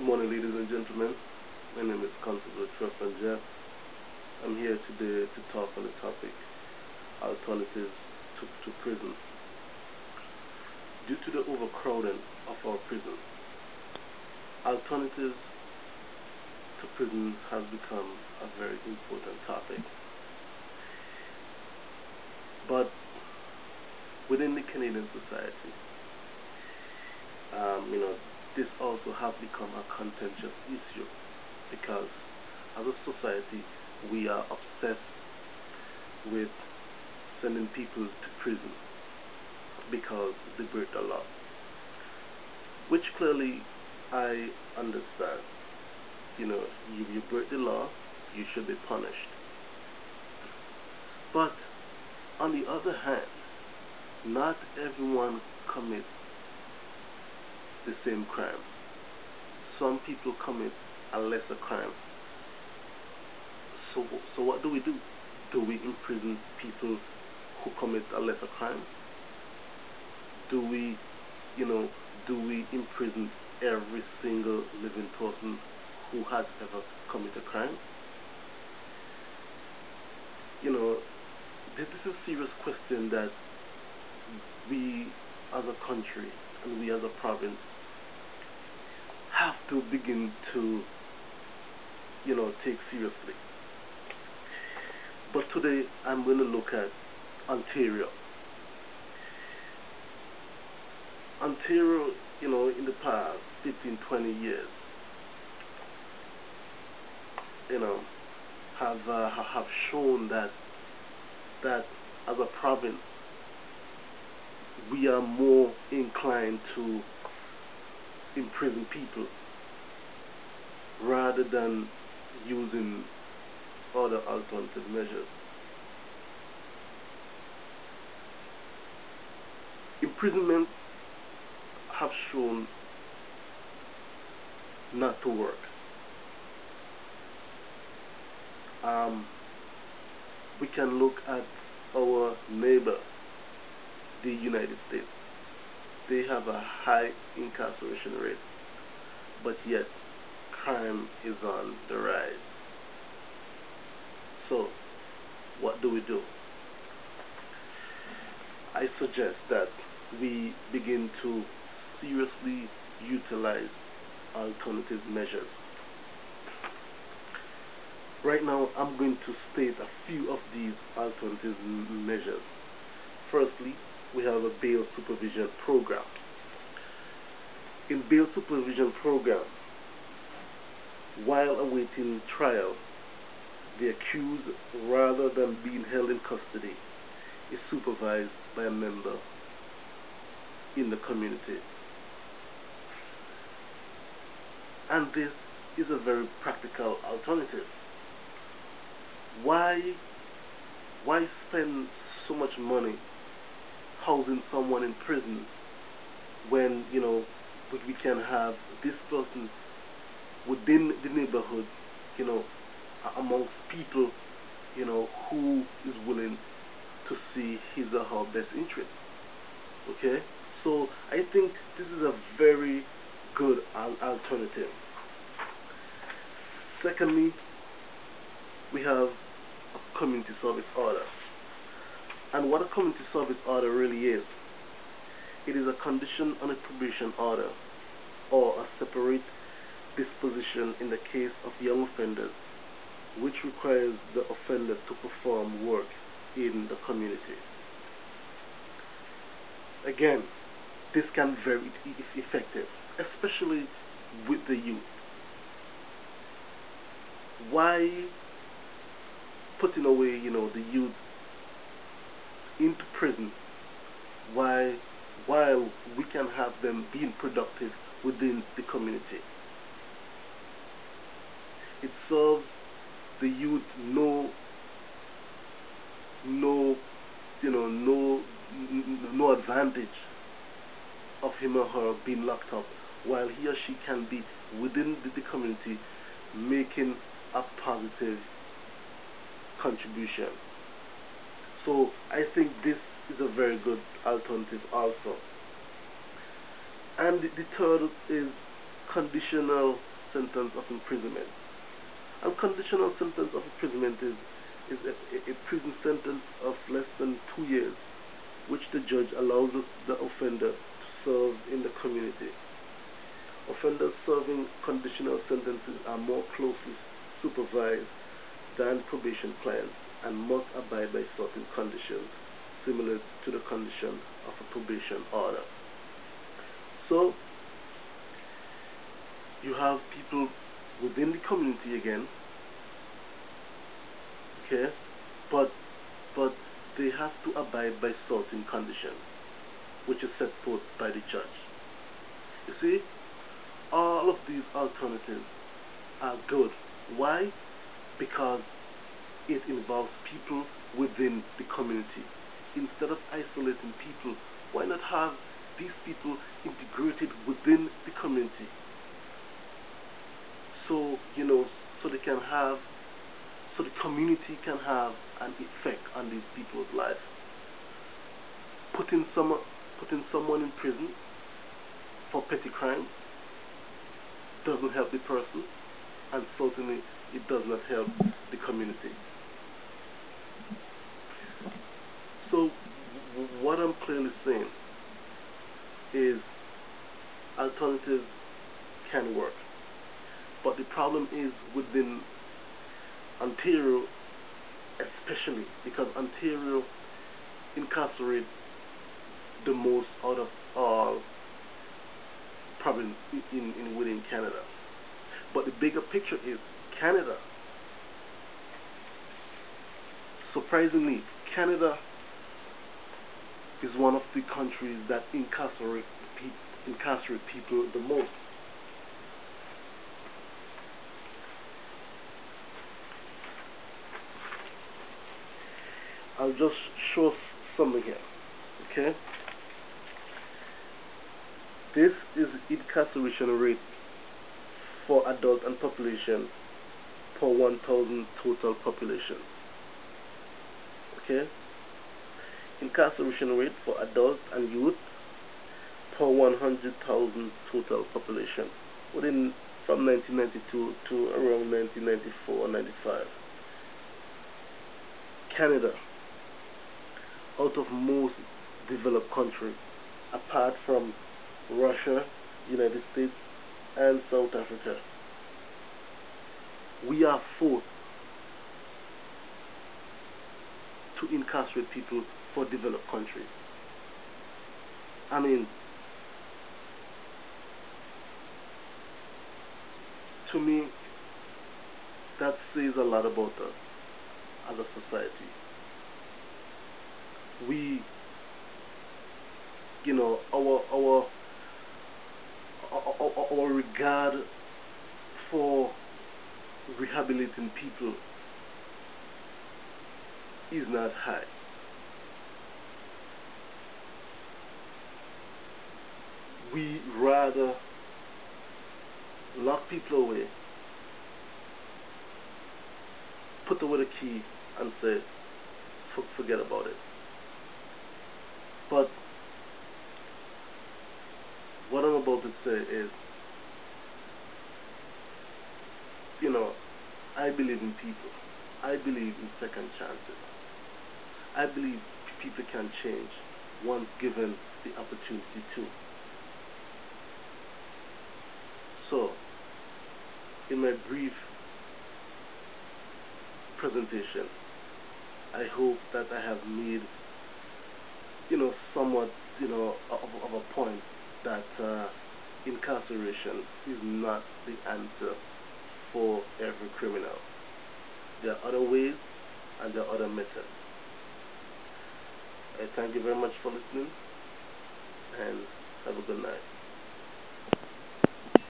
Good morning, ladies and gentlemen. My name is Constable Trefan Jeff. I'm here today to talk on the topic alternatives to prison. Due to the overcrowding of our prisons, alternatives to prison has become a very important topic. But within the Canadian society, this also has become a contentious issue because as a society we are obsessed with sending people to prison because they break the law, which clearly I understand. You break the law, you should be punished. But on the other hand, not everyone commits the same crime. Some people commit a lesser crime. So what do we do? Do we imprison people who commit a lesser crime? Do we, do we imprison every single living person who has ever committed a crime? This is a serious question that we as a country and we as a province have to begin to, take seriously. But today I'm going to look at Ontario. Ontario, in the past 15, 20 years, have shown that as a province we are more inclined to imprison people rather than using other alternative measures. Imprisonment have shown not to work. We can look at our neighbor, the United States. They have a high incarceration rate, but yet crime is on the rise. So, what do we do? I suggest that we begin to seriously utilize alternative measures. Right now, I'm going to state a few of these alternative measures. Firstly, we have a bail supervision program. In bail supervision program, while awaiting trial, the accused, rather than being held in custody, is supervised by a member in the community. And this is a very practical alternative. Why spend so much money housing someone in prison when we can have this person within the neighborhood, amongst people, who is willing to see his or her best interest. Okay, so I think this is a very good alternative. Secondly, we have a community service order. And what a community service order really is, it is a condition on a probation order or a separate disposition in the case of young offenders, which requires the offender to perform work in the community. Again, this can be very effective, especially with the youth. Why putting away, the youth into prison while we can have them being productive within the community? It serves the youth no advantage of him or her being locked up, while he or she can be within the community making a positive contribution. So I think this is a very good alternative also. And the third is conditional sentence of imprisonment. And conditional sentence of imprisonment is a prison sentence of less than 2 years, which the judge allows the offender to serve in the community. Offenders serving conditional sentences are more closely supervised than probation clients and must abide by certain conditions similar to the condition of a probation order. So, you have people within the community again, okay, but they have to abide by certain conditions, which is set forth by the judge. You see, all of these alternatives are good. Why? Because it involves people within the community. Instead of isolating people, why not have these people integrated within the community? So, so the community can have an effect on these people's lives. Putting someone in prison for petty crimes doesn't help the person, and certainly it does not help the community. So what I'm clearly saying is alternatives can work, but the problem is within Ontario, especially because Ontario incarcerates the most out of all provinces within Canada. But the bigger picture is Canada. Surprisingly, Canada is one of the countries that incarcerate people the most. I'll just show something here, okay? This is incarceration rate for adult and population per 1,000 total population. Okay? Incarceration rate for adults and youth per 100,000 total population from 1992 to around 1994 or 95. Canada, out of most developed countries, apart from Russia, United States, and South Africa, we are fourth to incarcerate people for developed countries. I mean, to me, that says a lot about us as a society. We, our regard for rehabilitating people is not high. We rather lock people away, put away the key, and say, forget about it. But what I'm about to say is, I believe in people. I believe in second chances. I believe people can change once given the opportunity to. So, in my brief presentation, I hope that I have made, somewhat, of a point that incarceration is not the answer for every criminal. There are other ways and there are other methods. I thank you very much for listening, and have a good night.